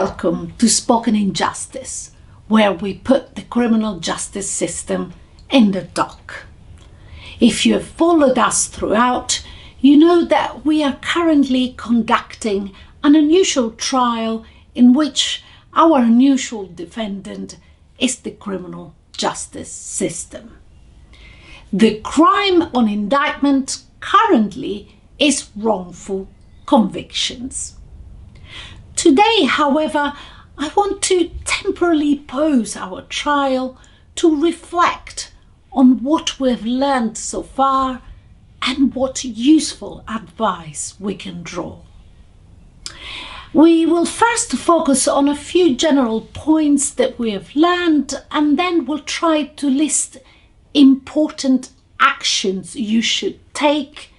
Welcome to Spoken Injustice, where we put the criminal justice system in the dock. If you have followed us throughout, you know that we are currently conducting an unusual trial in which our unusual defendant is the criminal justice system. The crime on indictment currently is wrongful convictions. Today, however, I want to temporarily pause our trial to reflect on what we've learned so far and what useful advice we can draw. We will first focus on a few general points that we have learned, and then we'll try to list important actions you should take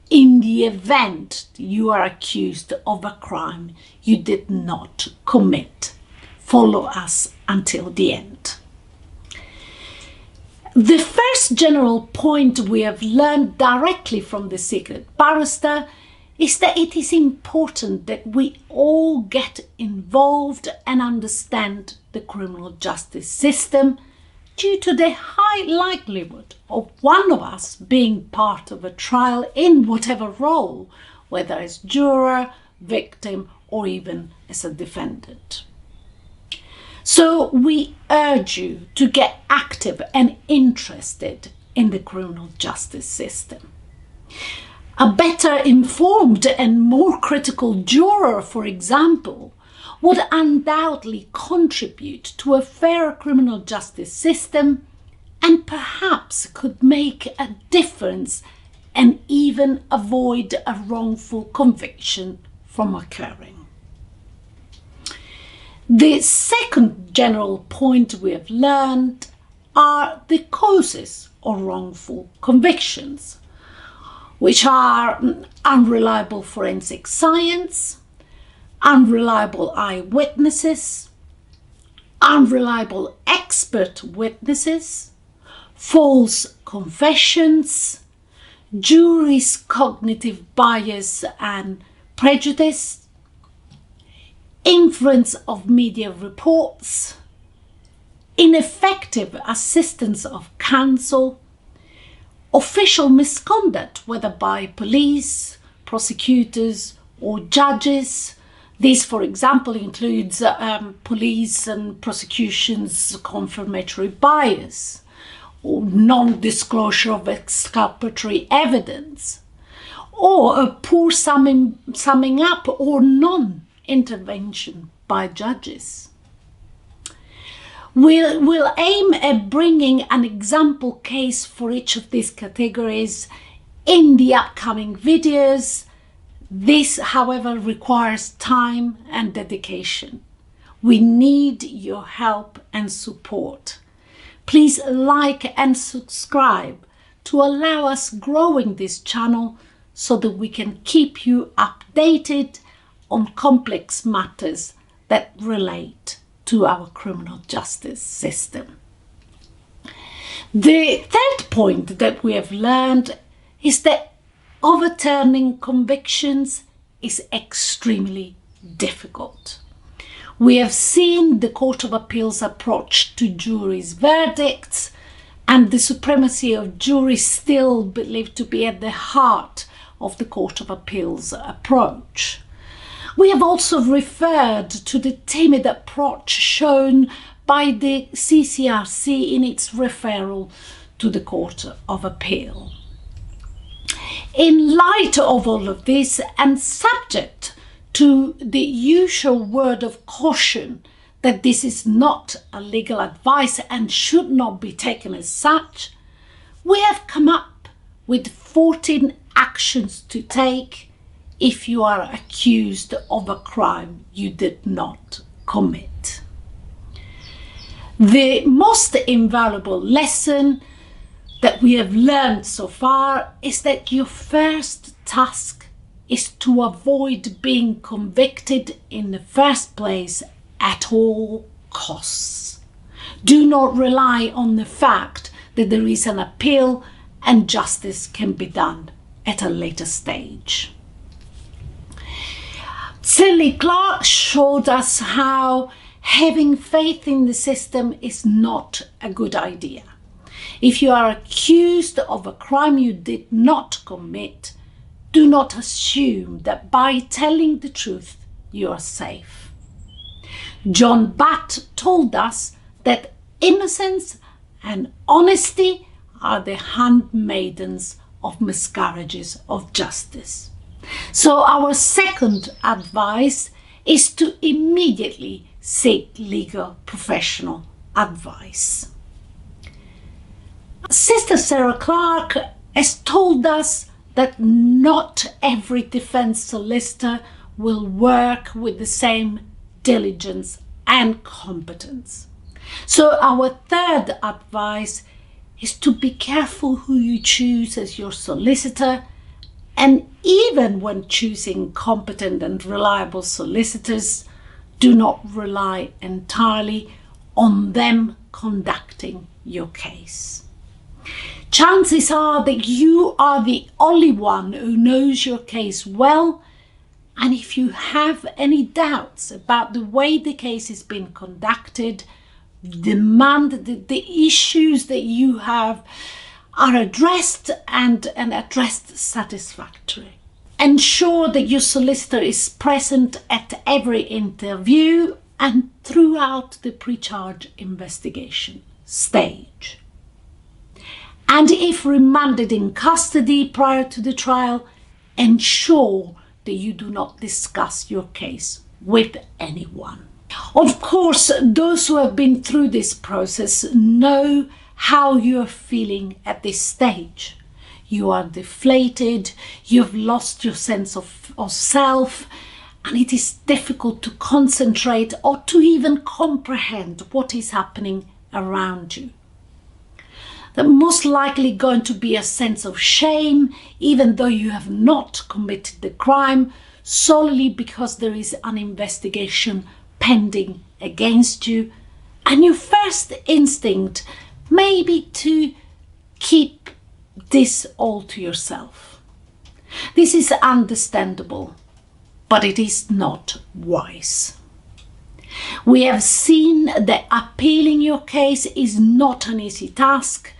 in the event you are accused of a crime you did not commit. Follow us until the end. The first general point we have learned directly from the Secret Barrister is that it is important that we all get involved and understand the criminal justice system due to the high likelihood of one of us being part of a trial in whatever role, whether as juror, victim, or even as a defendant. So we urge you to get active and interested in the criminal justice system. A better informed and more critical juror, for example, would undoubtedly contribute to a fairer criminal justice system and perhaps could make a difference and even avoid a wrongful conviction from occurring. The second general point we have learned are the causes of wrongful convictions, which are unreliable forensic science, unreliable eyewitnesses, unreliable expert witnesses, false confessions, jury's cognitive bias and prejudice, influence of media reports, ineffective assistance of counsel, official misconduct, whether by police, prosecutors, or judges. This, for example, includes police and prosecution's confirmatory bias, or non-disclosure of exculpatory evidence, or a poor summing up or non-intervention by judges. We'll aim at bringing an example case for each of these categories in the upcoming videos. This, however, requires time and dedication. We need your help and support. Please like and subscribe to allow us growing this channel so that we can keep you updated on complex matters that relate to our criminal justice system. The third point that we have learned is that overturning convictions is extremely difficult. We have seen the Court of Appeal's approach to juries' verdicts and the supremacy of juries still believed to be at the heart of the Court of Appeal's approach. We have also referred to the timid approach shown by the CCRC in its referral to the Court of Appeal. In light of all of this, and subject to the usual word of caution that this is not a legal advice and should not be taken as such, we have come up with 14 actions to take if you are accused of a crime you did not commit. The most invaluable lesson that we have learned so far is that your first task is to avoid being convicted in the first place at all costs. Do not rely on the fact that there is an appeal and justice can be done at a later stage. Sally Clark showed us how having faith in the system is not a good idea. If you are accused of a crime you did not commit, do not assume that by telling the truth you are safe. John Butt told us that innocence and honesty are the handmaidens of miscarriages of justice. So our second advice is to immediately seek legal professional advice. Sister Sarah Clark has told us that not every defense solicitor will work with the same diligence and competence. So our third advice is to be careful who you choose as your solicitor, and even when choosing competent and reliable solicitors, do not rely entirely on them conducting your case. Chances are that you are the only one who knows your case well, and if you have any doubts about the way the case has been conducted, demand that the issues that you have are addressed and addressed satisfactorily. Ensure that your solicitor is present at every interview and throughout the pre-charge investigation stage. And if remanded in custody prior to the trial, ensure that you do not discuss your case with anyone. Of course, those who have been through this process know how you are feeling at this stage. You are deflated, you've lost your sense of self, and it is difficult to concentrate or to even comprehend what is happening around you. There's most likely going to be a sense of shame, even though you have not committed the crime, solely because there is an investigation pending against you, and your first instinct may be to keep this all to yourself. This is understandable, but it is not wise. We have seen that appealing your case is not an easy task,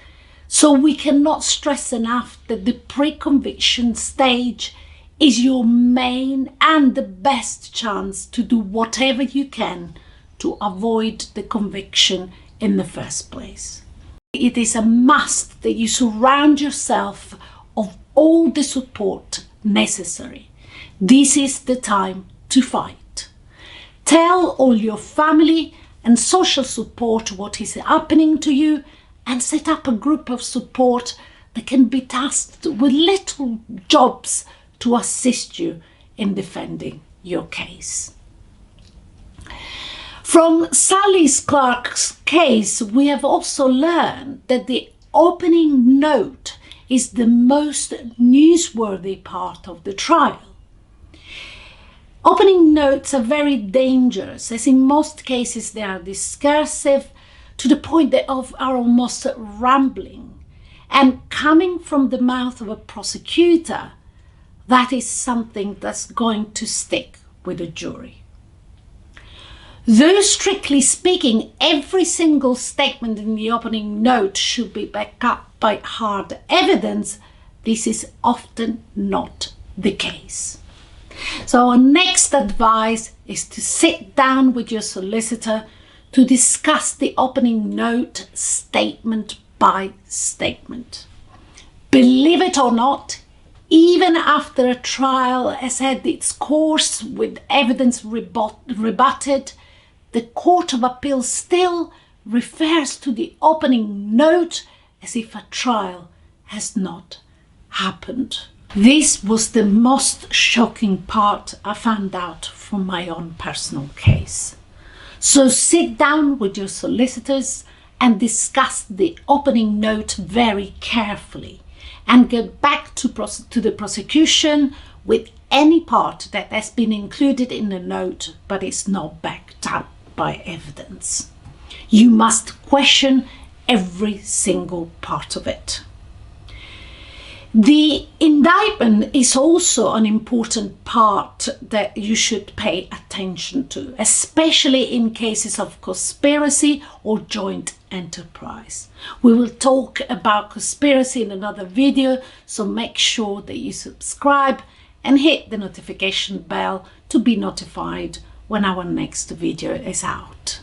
so we cannot stress enough that the pre-conviction stage is your main and the best chance to do whatever you can to avoid the conviction in the first place. It is a must that you surround yourself of all the support necessary. This is the time to fight. Tell all your family and social support what is happening to you, and set up a group of support that can be tasked with little jobs to assist you in defending your case. From Sally Clark's case, we have also learned that the opening note is the most newsworthy part of the trial. Opening notes are very dangerous, as in most cases they are discursive to the point that are almost rambling, and coming from the mouth of a prosecutor, that is something that's going to stick with a jury. Though strictly speaking, every single statement in the opening note should be backed up by hard evidence, this is often not the case. So our next advice is to sit down with your solicitor to discuss the opening note statement by statement. Believe it or not, even after a trial has had its course with evidence rebutted, the Court of Appeal still refers to the opening note as if a trial has not happened. This was the most shocking part I found out from my own personal case. So sit down with your solicitors and discuss the opening note very carefully, and get back to the prosecution with any part that has been included in the note but is not backed up by evidence. You must question every single part of it. The indictment is also an important part that you should pay attention to, especially in cases of conspiracy or joint enterprise. We will talk about conspiracy in another video, so make sure that you subscribe and hit the notification bell to be notified when our next video is out.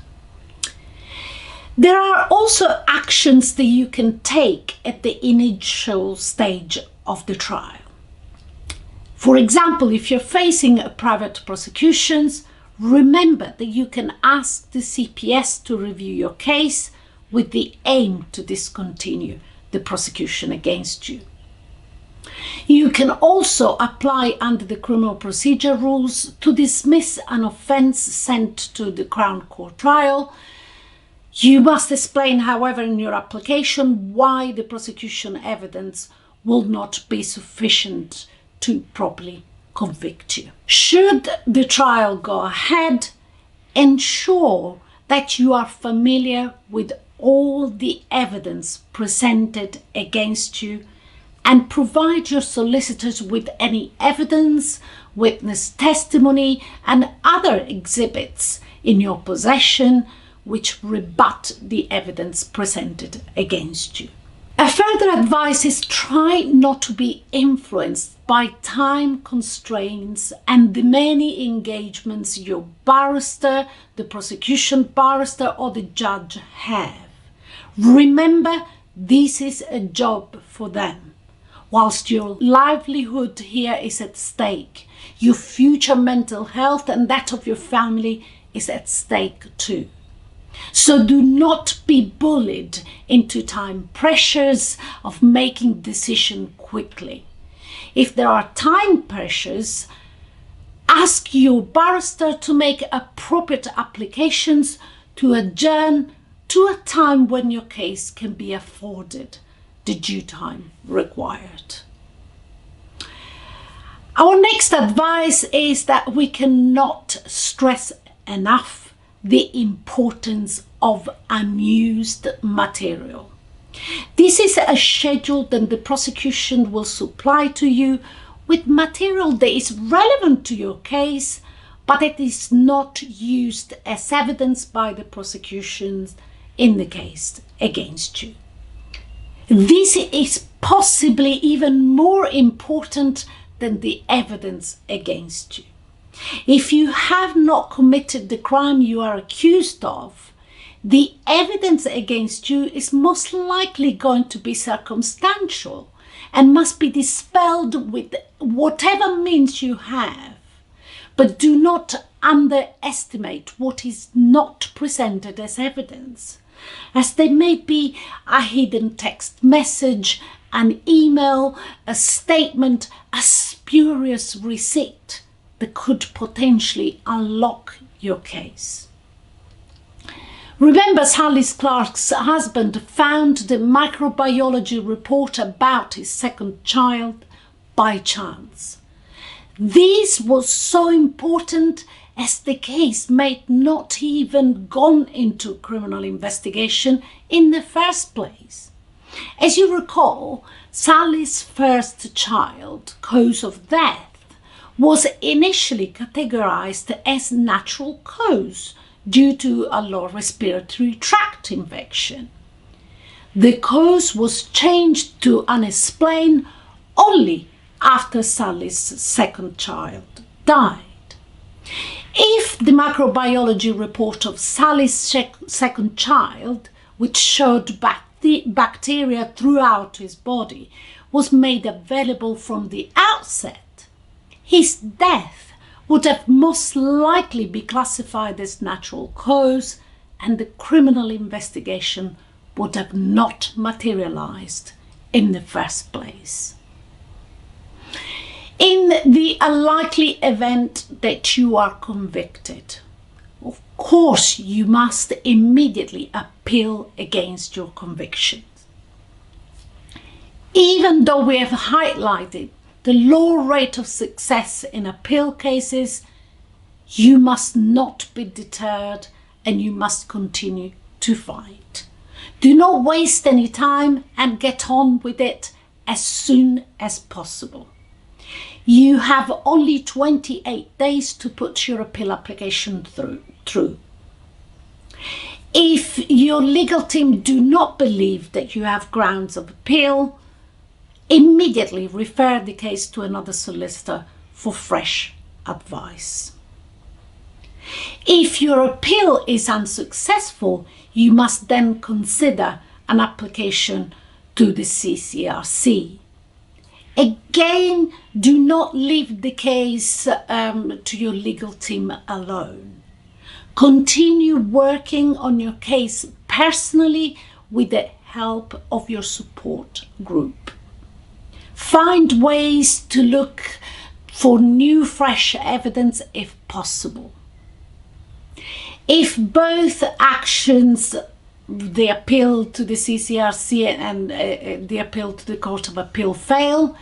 There are also actions that you can take at the initial stage of the trial. For example, if you're facing a private prosecution, remember that you can ask the CPS to review your case with the aim to discontinue the prosecution against you. You can also apply under the criminal procedure rules to dismiss an offence sent to the Crown Court trial. You must explain, however, in your application why the prosecution evidence will not be sufficient to properly convict you. Should the trial go ahead, ensure that you are familiar with all the evidence presented against you and provide your solicitors with any evidence, witness testimony and other exhibits in your possession which rebut the evidence presented against you. A further advice is try not to be influenced by time constraints and the many engagements your barrister, the prosecution barrister or the judge have. Remember, this is a job for them. Whilst your livelihood here is at stake, your future mental health and that of your family is at stake too. So do not be bullied into time pressures of making decisions quickly. If there are time pressures, ask your barrister to make appropriate applications to adjourn to a time when your case can be afforded the due time required. Our next advice is that we cannot stress enough the importance of unused material. This is a schedule that the prosecution will supply to you with material that is relevant to your case, but it is not used as evidence by the prosecution in the case against you. This is possibly even more important than the evidence against you. If you have not committed the crime you are accused of, the evidence against you is most likely going to be circumstantial and must be dispelled with whatever means you have. But do not underestimate what is not presented as evidence, as there may be a hidden text message, an email, a statement, a spurious receipt that could potentially unlock your case. Remember, Sally Clark's husband found the microbiology report about his second child by chance. This was so important as the case may not even gone into criminal investigation in the first place. As you recall, Sally's first child, cause of death, was initially categorized as natural cause due to a lower respiratory tract infection. The cause was changed to unexplained only after Sally's second child died. If the microbiology report of Sally's second child, which showed bacteria throughout his body, was made available from the outset, his death would have most likely be classified as natural cause and the criminal investigation would have not materialized in the first place. In the unlikely event that you are convicted, of course you must immediately appeal against your convictions. Even though we have highlighted the low rate of success in appeal cases, you must not be deterred and you must continue to fight. Do not waste any time and get on with it as soon as possible. You have only 28 days to put your appeal application through. If your legal team do not believe that you have grounds of appeal, immediately refer the case to another solicitor for fresh advice. If your appeal is unsuccessful, you must then consider an application to the CCRC. Again, do not leave the case to your legal team alone. Continue working on your case personally with the help of your support group. Find ways to look for new, fresh evidence if possible. If both actions, the appeal to the CCRC and the appeal to the Court of Appeal, fail,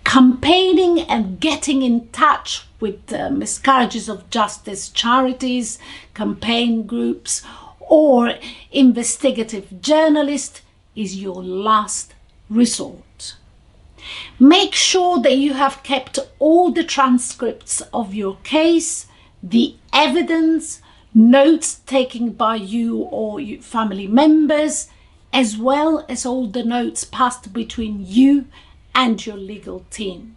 campaigning and getting in touch with miscarriages of justice charities, campaign groups, or investigative journalists is your last resort. Make sure that you have kept all the transcripts of your case, the evidence, notes taken by you or your family members, as well as all the notes passed between you and your legal team.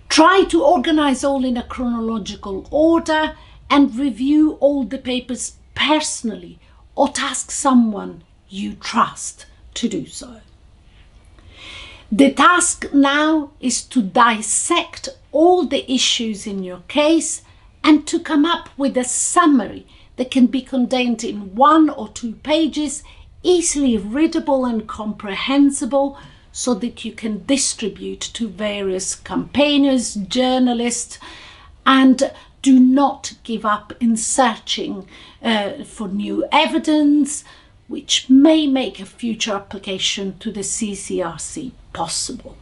Try to organize all in a chronological order and review all the papers personally, or task someone you trust to do so. The task now is to dissect all the issues in your case and to come up with a summary that can be contained in 1 or 2 pages, easily readable and comprehensible, so that you can distribute to various campaigners, journalists, and do not give up in searching for new evidence, which may make a future application to the CCRC possible.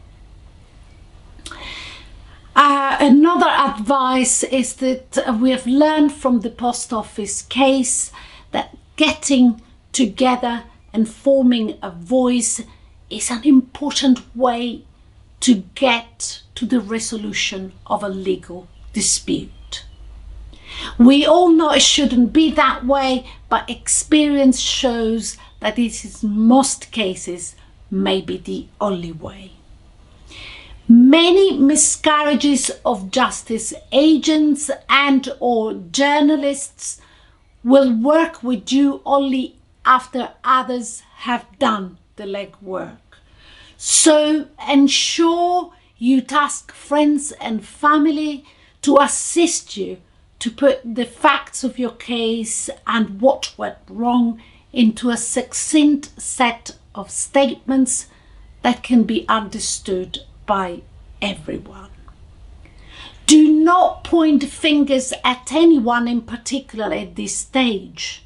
Another advice is that we have learned from the post office case that getting together and forming a voice is an important way to get to the resolution of a legal dispute. We all know it shouldn't be that way, but experience shows that this is in most cases maybe the only way. Many miscarriages of justice agents and or journalists will work with you only after others have done the legwork. So ensure you task friends and family to assist you to put the facts of your case and what went wrong into a succinct set of statements that can be understood by everyone. Do not point fingers at anyone in particular at this stage.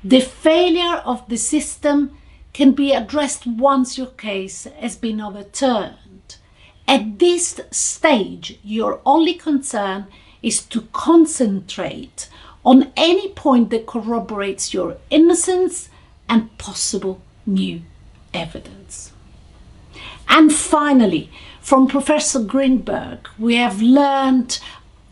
The failure of the system can be addressed once your case has been overturned. At this stage, your only concern is to concentrate on any point that corroborates your innocence and possible new evidence. And finally, from Professor Greenberg, we have learned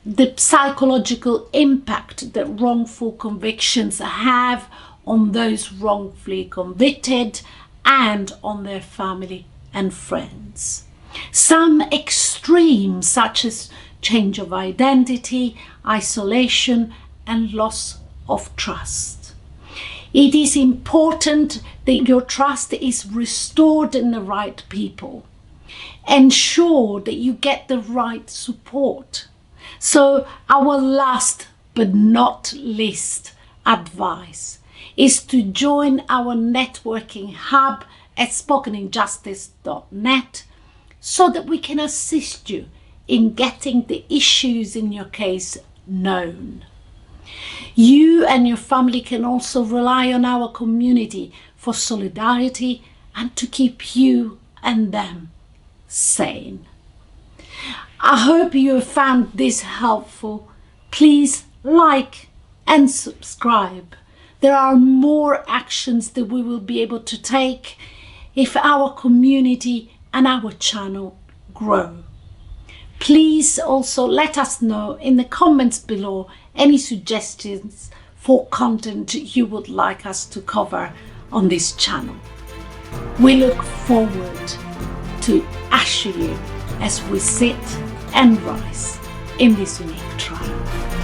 the psychological impact that wrongful convictions have on those wrongfully convicted and on their family and friends. Some extremes, such as change of identity, isolation, and loss of trust. It is important that your trust is restored in the right people. Ensure that you get the right support. So our last but not least advice is to join our networking hub at spokeninjustice.net so that we can assist you in getting the issues in your case known. You and your family can also rely on our community for solidarity and to keep you and them sane. I hope you have found this helpful. Please like and subscribe. There are more actions that we will be able to take if our community and our channel grow. Please also let us know in the comments below any suggestions for content you would like us to cover on this channel. We look forward to usher you as we sit and rise in this unique trial.